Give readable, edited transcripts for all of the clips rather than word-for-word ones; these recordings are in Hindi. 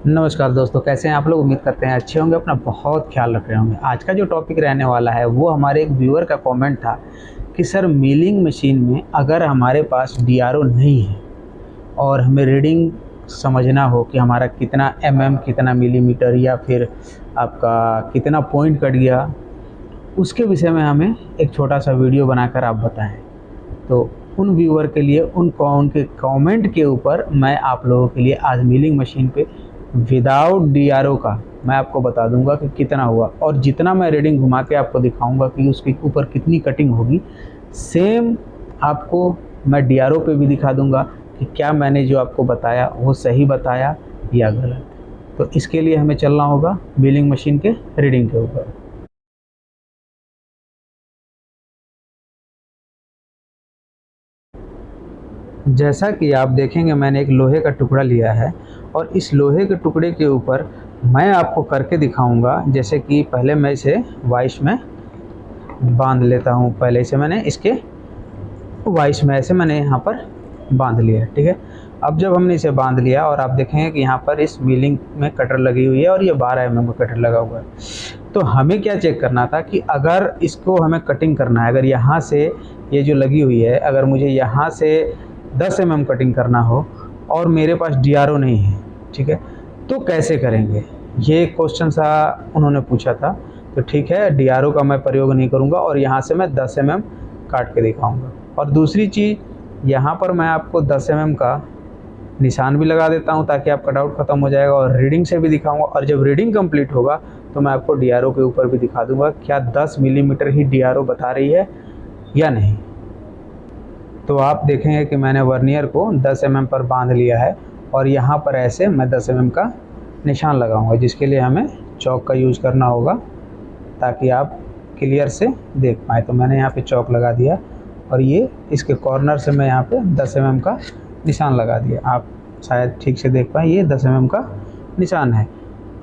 नमस्कार दोस्तों, कैसे हैं आप लोग। उम्मीद करते हैं अच्छे होंगे, अपना बहुत ख्याल रख रहे होंगे। आज का जो टॉपिक रहने वाला है वो हमारे एक व्यूअर का कमेंट था कि सर मिलिंग मशीन में अगर हमारे पास डीआरओ नहीं है और हमें रीडिंग समझना हो कि हमारा कितना कितना मिलीमीटर या फिर आपका कितना पॉइंट कट गया, उसके विषय में हमें एक छोटा सा वीडियो बनाकर आप बताएं। तो उन व्यूअर के लिए उनके कमेंट के ऊपर मैं आप लोगों के लिए आज मिलिंग मशीन पे विदाउट डीआरओ का मैं आपको बता दूंगा कि कितना हुआ, और जितना मैं रीडिंग घुमा के आपको दिखाऊंगा कि उसके ऊपर कितनी कटिंग होगी, सेम आपको मैं डीआरओ पे भी दिखा दूंगा कि क्या मैंने जो आपको बताया वो सही बताया या गलत। तो इसके लिए हमें चलना होगा मिलिंग मशीन के रीडिंग के ऊपर। जैसा कि आप देखेंगे, मैंने एक लोहे का टुकड़ा लिया है और इस लोहे के टुकड़े के ऊपर मैं आपको करके दिखाऊंगा। जैसे कि पहले मैं इसे वाइस में बांध लेता हूं। पहले इसे मैंने इसके वाइस में ऐसे मैंने यहाँ पर बांध लिया, ठीक है। अब जब हमने इसे बांध लिया और आप देखेंगे कि यहाँ पर इस मिलिंग में कटर लगी हुई है और ये 12 mm का कटर लगा हुआ है। तो हमें क्या चेक करना था कि अगर इसको हमें कटिंग करना है, अगर यहाँ से ये जो लगी हुई है, अगर मुझे यहाँ से 10 mm कटिंग करना हो और मेरे पास डीआरओ नहीं है, ठीक है, तो कैसे करेंगे। ये क्वेश्चन सा उन्होंने पूछा था। तो ठीक है, डीआरओ का मैं प्रयोग नहीं करूँगा और यहाँ से मैं 10 mm काट के दिखाऊँगा। और दूसरी चीज़, यहाँ पर मैं आपको 10 mm का निशान भी लगा देता हूँ ताकि आपका डाउट ख़त्म हो जाएगा, और रीडिंग से भी दिखाऊँगा। और जब रीडिंग कंप्लीट होगा तो मैं आपको डीआरओ के ऊपर भी दिखा दूँगा क्या 10 मिलीमीटर ही डीआरओ बता रही है या नहीं। तो आप देखेंगे कि मैंने वर्नियर को 10 mm पर बांध लिया है और यहाँ पर ऐसे मैं 10 mm का निशान लगाऊंगा, जिसके लिए हमें चौक का यूज़ करना होगा ताकि आप क्लियर से देख पाएँ। तो मैंने यहाँ पे चौक लगा दिया और ये इसके कॉर्नर से मैं यहाँ पे 10 mm का निशान लगा दिया। आप शायद ठीक से देख पाएँ, ये 10 mm का निशान है।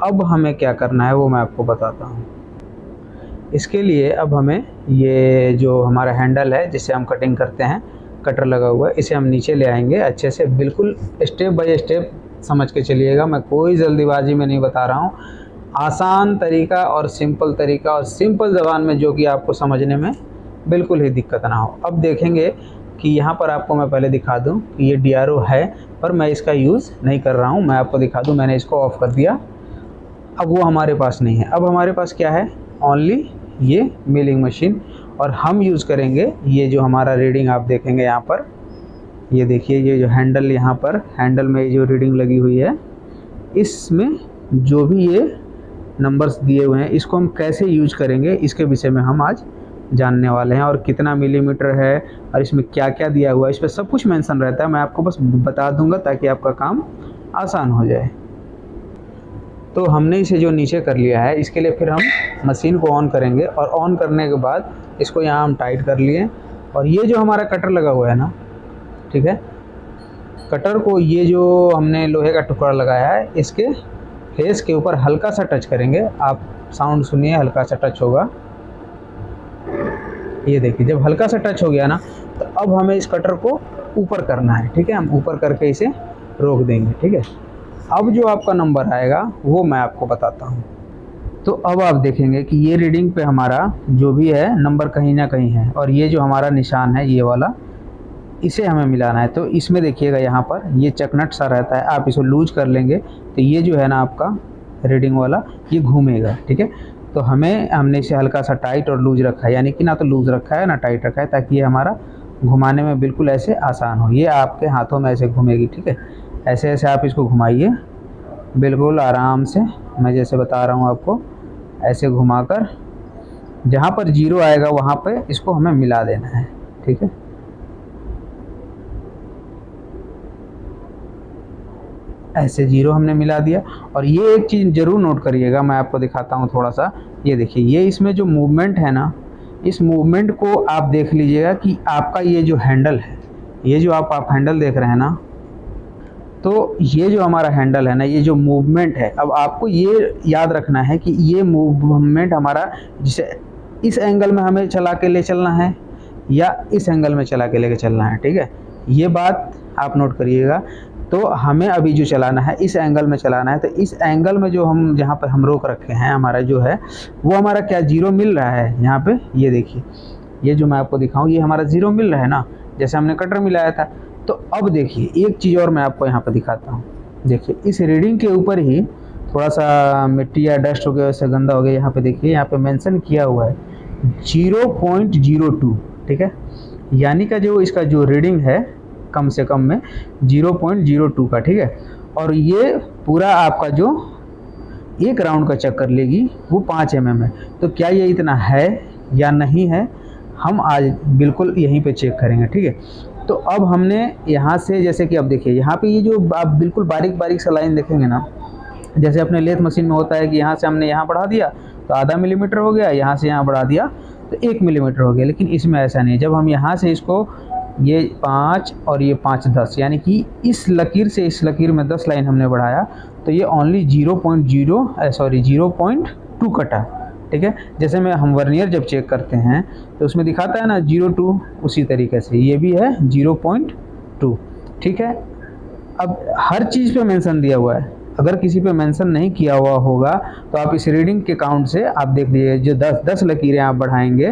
अब हमें क्या करना है वो मैं आपको बताता हूँ। इसके लिए अब हमें ये जो हमारा हैंडल है जिससे हम कटिंग करते हैं, कटर लगा हुआ है, इसे हम नीचे ले आएंगे अच्छे से। बिल्कुल स्टेप बाय स्टेप समझ के चलिएगा, मैं कोई जल्दीबाजी में नहीं बता रहा हूँ। आसान तरीका और सिंपल ज़बान में, जो कि आपको समझने में बिल्कुल ही दिक्कत ना हो। अब देखेंगे कि यहाँ पर आपको मैं पहले दिखा दूँ कि ये डीआरओ है, पर मैं इसका यूज़ नहीं कर रहा हूँ। मैं आपको दिखा दूँ, मैंने इसको ऑफ़ कर दिया। अब वो हमारे पास नहीं है। अब हमारे पास क्या है, ओनली ये मिलिंग मशीन, और हम यूज़ करेंगे ये जो हमारा रीडिंग आप देखेंगे यहाँ पर। ये देखिए, ये जो हैंडल, यहाँ पर हैंडल में जो रीडिंग लगी हुई है, इसमें जो भी ये नंबर्स दिए हुए हैं, इसको हम कैसे यूज करेंगे इसके विषय में हम आज जानने वाले हैं। और कितना मिलीमीटर है और इसमें क्या क्या दिया हुआ है, इस पर सब कुछ मेंशन रहता है। मैं आपको बस बता दूंगा ताकि आपका काम आसान हो जाए। तो हमने इसे जो नीचे कर लिया है, इसके लिए फिर हम मशीन को ऑन करेंगे, और ऑन करने के बाद इसको यहाँ हम टाइट कर लिए। और ये जो हमारा कटर लगा हुआ है ना, ठीक है, कटर को ये जो हमने लोहे का टुकड़ा लगाया है, इसके फेस के ऊपर हल्का सा टच करेंगे। आप साउंड सुनिए, हल्का सा टच होगा। ये देखिए, जब हल्का सा टच हो गया ना, तो अब हमें इस कटर को ऊपर करना है, ठीक है। हम ऊपर करके इसे रोक देंगे, ठीक है। अब जो आपका नंबर आएगा वो मैं आपको बताता हूँ। तो अब आप देखेंगे कि ये रीडिंग पे हमारा जो भी है नंबर कहीं ना कहीं है, और ये जो हमारा निशान है ये वाला, इसे हमें मिलाना है। तो इसमें देखिएगा, यहाँ पर ये चकनट सा रहता है, आप इसको लूज कर लेंगे तो ये जो है ना आपका रीडिंग वाला, ये घूमेगा, ठीक है। तो हमने इसे हल्का सा टाइट और लूज रखा है, यानी कि ना तो लूज रखा है ना टाइट रखा है, ताकि ये हमारा घुमाने में बिल्कुल ऐसे आसान हो। ये आपके हाथों में ऐसे घूमेगी, ठीक है। ऐसे ऐसे आप इसको घुमाइए बिल्कुल आराम से। मैं जैसे बता रहा हूँ आपको, ऐसे घुमाकर जहाँ पर 0 आएगा वहाँ पे इसको हमें मिला देना है, ठीक है। ऐसे 0 हमने मिला दिया। और ये एक चीज़ ज़रूर नोट करिएगा, मैं आपको दिखाता हूँ थोड़ा सा। ये देखिए, ये इसमें जो मूवमेंट है ना, इस मूवमेंट को आप देख लीजिएगा कि आपका ये जो हैंडल है, ये जो आप हैंडल देख रहे हैं ना, तो ये जो हमारा हैंडल है ना, ये जो मूवमेंट है, अब आपको ये याद रखना है कि ये मूवमेंट हमारा, जिसे इस एंगल में हमें चला के ले चलना है या इस एंगल में चला के लेके चलना है, ठीक है। ये बात आप नोट करिएगा तो हमें अभी जो चलाना है इस एंगल में चलाना है। तो इस एंगल में जो हम जहाँ पर हम रोक रखे हैं हमारा जो है वो हमारा क्या जीरो मिल रहा है यहाँ पे। ये देखिए, ये जो मैं आपको दिखाऊं ये हमारा जीरो मिल रहा है ना, जैसे हमने कटर मिलाया था। तो अब देखिए एक चीज़ और मैं आपको यहाँ पर दिखाता हूँ। देखिए इस रीडिंग के ऊपर ही थोड़ा सा मिट्टी या डस्ट हो गया, वैसे गंदा हो गया। यहाँ पे देखिए, यहाँ पे मेंशन किया हुआ है 0.02, ठीक है। यानी का जो इसका जो रीडिंग है कम से कम में 0.02 का, ठीक है। और ये पूरा आपका जो एक राउंड का चक्कर लेगी वो 5 mm है। तो क्या ये इतना है या नहीं है, हम आज बिल्कुल यहीं पे चेक करेंगे, ठीक है। तो अब हमने यहाँ से, जैसे कि अब देखिए यहाँ पे ये जो आप बिल्कुल बारीक बारीक सा लाइन देखेंगे ना, जैसे अपने लेथ मशीन में होता है कि यहाँ से हमने यहाँ बढ़ा दिया तो आधा मिलीमीटर हो गया, यहाँ से यहाँ बढ़ा दिया तो 1 मिलीमीटर हो गया। लेकिन इसमें ऐसा नहीं। जब हम यहाँ से इसको ये 5 और ये 5 10, यानी कि इस लकीर से इस लकीर में 10 लाइन हमने बढ़ाया तो ये ओनली 0.2 कटा, ठीक है। जैसे में हम वर्नियर जब चेक करते हैं तो उसमें दिखाता है ना 0.2, उसी तरीके से ये भी है 0.2, ठीक है। अब हर चीज़ पे मेंशन दिया हुआ है, अगर किसी पे मेंशन नहीं किया हुआ होगा तो आप इस रीडिंग के काउंट से आप देख लीजिए, जो 10 लकीरें आप बढ़ाएंगे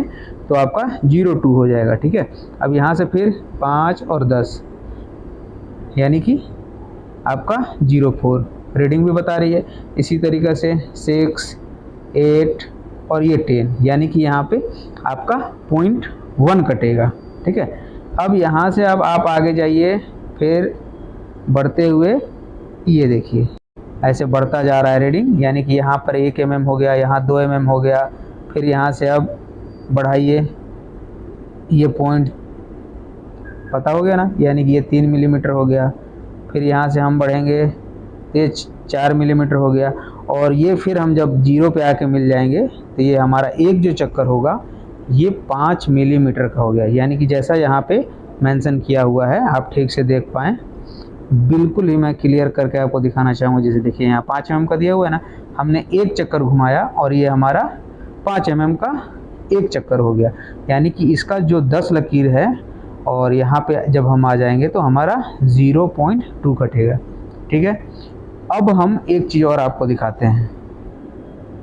तो आपका 0.2 हो जाएगा, ठीक है। अब यहाँ से फिर 5 और 10 यानी कि आपका 0.4 रीडिंग भी बता रही है। इसी तरीके से 6, 8 और ये 10, यानी कि यहाँ पे आपका 0.1 कटेगा, ठीक है। अब यहाँ से अब आप आगे जाइए, फिर बढ़ते हुए ये देखिए ऐसे बढ़ता जा रहा है रीडिंग, यानी कि यहाँ पर 1 mm हो गया, यहाँ 2 mm हो गया। फिर यहाँ से अब बढ़ाइए, ये पॉइंट पता हो गया ना, यानी कि ये 3 मिलीमीटर हो गया। फिर यहाँ से हम बढ़ेंगे ये 4 मिलीमीटर हो गया। और ये फिर हम जब 0 पे आके मिल जाएंगे तो ये हमारा एक जो चक्कर होगा ये 5 मिलीमीटर का हो गया। यानी कि जैसा यहाँ पे मेंशन किया हुआ है, आप ठीक से देख पाएँ, बिल्कुल ही मैं क्लियर करके आपको दिखाना चाहूँगा। जैसे देखिए यहाँ 5 mm का दिया हुआ है ना, हमने एक चक्कर घुमाया और ये हमारा 5 mm का एक चक्कर हो गया। यानी कि इसका जो 10 लकीर है और यहाँ पे जब हम आ जाएंगे तो हमारा 0.2 कटेगा, ठीक है। अब हम एक चीज़ और आपको दिखाते हैं,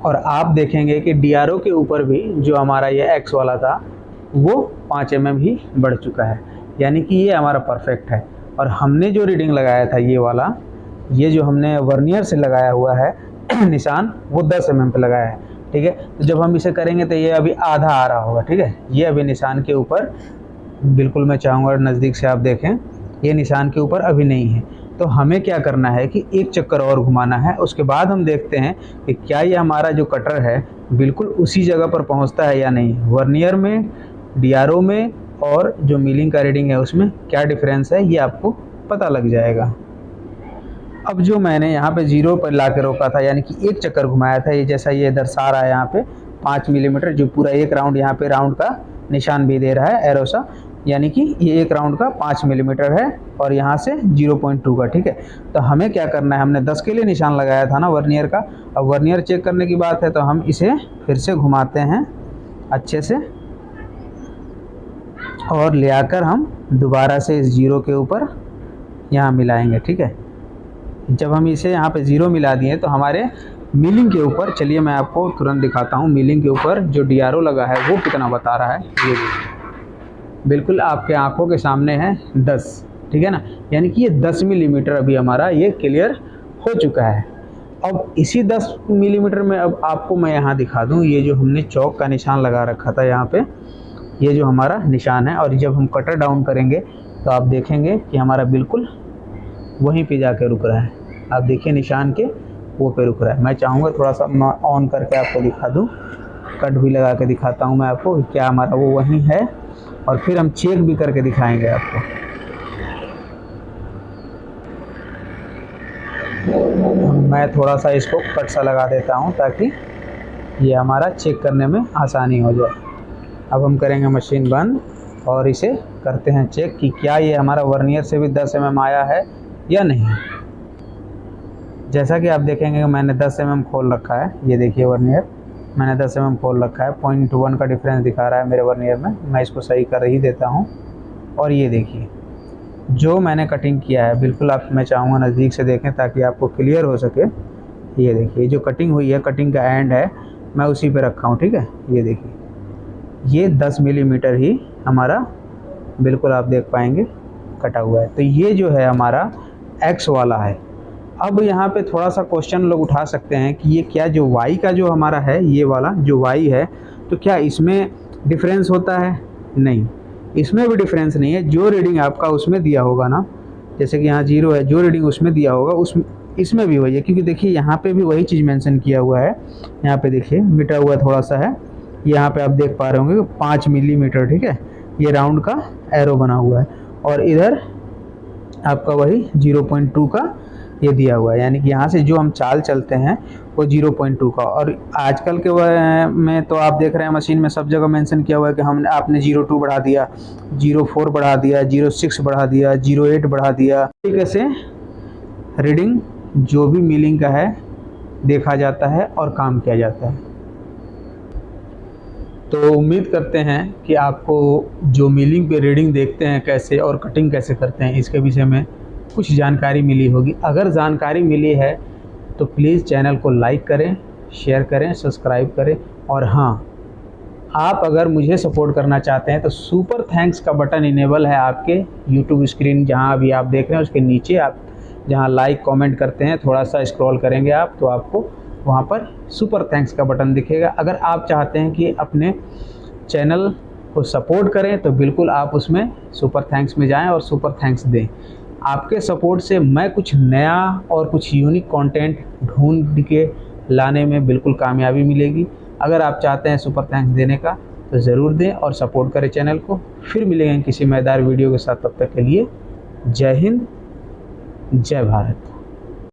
और आप देखेंगे कि DRO के ऊपर भी जो हमारा ये X वाला था वो 5 mm ही बढ़ चुका है, यानी कि ये हमारा परफेक्ट है। और हमने जो रीडिंग लगाया था ये वाला, ये जो हमने वर्नियर से लगाया हुआ है निशान, वो 10 mm पे लगाया है, ठीक है। तो जब हम इसे करेंगे तो ये अभी आधा आ रहा होगा, ठीक है। ये अभी निशान के ऊपर, बिल्कुल मैं चाहूँगा नज़दीक से आप देखें, ये निशान के ऊपर अभी नहीं है। तो हमें क्या करना है कि एक चक्कर और घुमाना है, उसके बाद हम देखते हैं कि क्या ये हमारा जो कटर है बिल्कुल उसी जगह पर पहुँचता है या नहीं। वर्नियर में, DRO में और जो मिलिंग का रीडिंग है उसमें क्या डिफरेंस है, ये आपको पता लग जाएगा। अब जो मैंने यहाँ पे 0 पर ला के रोका था, यानी कि एक चक्कर घुमाया था, ये जैसा ये दर्शा रहा है यहाँ पे 5 मिलीमीटर, जो पूरा एक राउंड यहाँ पे राउंड का निशान भी दे रहा है एरो सा, यानी कि ये एक राउंड का 5 मिलीमीटर है और यहाँ से 0.2 का, ठीक है। तो हमें क्या करना है, हमने 10 के लिए निशान लगाया था ना वर्नियर का। अब वर्नियर चेक करने की बात है तो हम इसे फिर से घुमाते हैं अच्छे से और ले आकर हम दोबारा से इस 0 के ऊपर यहाँ मिलाएंगे, ठीक है। जब हम इसे यहाँ पे 0 मिला दिए तो हमारे मिलिंग के ऊपर, चलिए मैं आपको तुरंत दिखाता हूँ, मिलिंग के ऊपर जो DRO लगा है वो कितना बता रहा है। ये बिल्कुल आपके आंखों के सामने है 10, ठीक है ना, यानी कि ये 10 मिलीमीटर अभी हमारा ये क्लियर हो चुका है। अब इसी 10 मिलीमीटर में अब आपको मैं यहाँ दिखा दूँ, ये जो हमने चौक का निशान लगा रखा था यहाँ पे, ये जो हमारा निशान है, और जब हम कटर डाउन करेंगे तो आप देखेंगे कि हमारा बिल्कुल वहीं पे जाके रुक रहा है। आप देखिए निशान के वो पे रुक रहा है। मैं चाहूँगा थोड़ा सा मैं ऑन करके आपको दिखा दूँ, कट भी लगा के दिखाता हूँ मैं आपको कि क्या हमारा वो वहीं है, और फिर हम चेक भी करके दिखाएंगे आपको। मैं थोड़ा सा इसको कट सा लगा देता हूँ ताकि ये हमारा चेक करने में आसानी हो जाए। अब हम करेंगे मशीन बंद और इसे करते हैं चेक कि क्या ये हमारा वर्नियर से भी 10 mm आया है या नहीं। जैसा कि आप देखेंगे कि मैंने 10 mm खोल रखा है, ये देखिए वर्नियर मैंने 10 mm खोल रखा है, 0.1 का डिफरेंस दिखा रहा है मेरे वर्नियर में। मैं इसको सही कर ही देता हूँ और ये देखिए जो मैंने कटिंग किया है, बिल्कुल आप मैं चाहूँगा नज़दीक से देखें ताकि आपको क्लियर हो सके। ये देखिए जो कटिंग हुई है, कटिंग का एंड है, मैं उसी पे रखा हूँ, ठीक है। ये देखिए ये 10 मिलीमीटर ही हमारा बिल्कुल आप देख पाएंगे कटा हुआ है। तो ये जो है हमारा एक्स वाला है। अब यहाँ पे थोड़ा सा क्वेश्चन लोग उठा सकते हैं कि ये क्या जो वाई का जो हमारा है, ये वाला जो वाई है, तो क्या इसमें डिफरेंस होता है? नहीं, इसमें भी डिफरेंस नहीं है। जो रीडिंग आपका उसमें दिया होगा ना, जैसे कि यहाँ 0 है, जो रीडिंग उसमें दिया होगा उस इसमें भी वही है, क्योंकि देखिए यहाँ पे भी वही चीज़ मेंशन किया हुआ है। यहाँ पे देखिए मिटा हुआ थोड़ा सा है, यहाँ पे आप देख पा रहे होंगे 5 मिलीमीटर, ठीक है। ये राउंड का एरो बना हुआ है और इधर आपका वही 0.2 का ये दिया हुआ है, यानी कि यहाँ से जो हम चाल चलते हैं वो 0.2 का। और आजकल के में तो आप देख रहे हैं मशीन में सब जगह मेंशन किया हुआ है कि हमने आपने 0.2 बढ़ा दिया, 0.4 बढ़ा दिया, 0.6 बढ़ा दिया, 0.8 बढ़ा दिया। तरीके से रीडिंग जो भी मिलिंग का है देखा जाता है और काम किया जाता है। तो उम्मीद करते हैं कि आपको जो मिलिंग पे रीडिंग देखते हैं कैसे और कटिंग कैसे करते हैं, इसके विषय में कुछ जानकारी मिली होगी। अगर जानकारी मिली है तो प्लीज़ चैनल को लाइक करें, शेयर करें, सब्सक्राइब करें। और हाँ, आप अगर मुझे सपोर्ट करना चाहते हैं तो सुपर थैंक्स का बटन इनेबल है आपके यूट्यूब स्क्रीन, जहां अभी आप देख रहे हैं उसके नीचे आप जहां लाइक कमेंट करते हैं, थोड़ा सा स्क्रॉल करेंगे आप तो आपको वहां पर सुपर थैंक्स का बटन दिखेगा। अगर आप चाहते हैं कि अपने चैनल को सपोर्ट करें तो बिल्कुल आप उसमें सुपर थैंक्स में जाएं और सुपर थैंक्स दें। आपके सपोर्ट से मैं कुछ नया और कुछ यूनिक कंटेंट ढूंढ के लाने में बिल्कुल कामयाबी मिलेगी। अगर आप चाहते हैं सुपर थैंक्स देने का तो ज़रूर दें और सपोर्ट करें चैनल को। फिर मिलेंगे किसी मज़ेदार वीडियो के साथ, तब तक के लिए जय हिंद, जय भारत।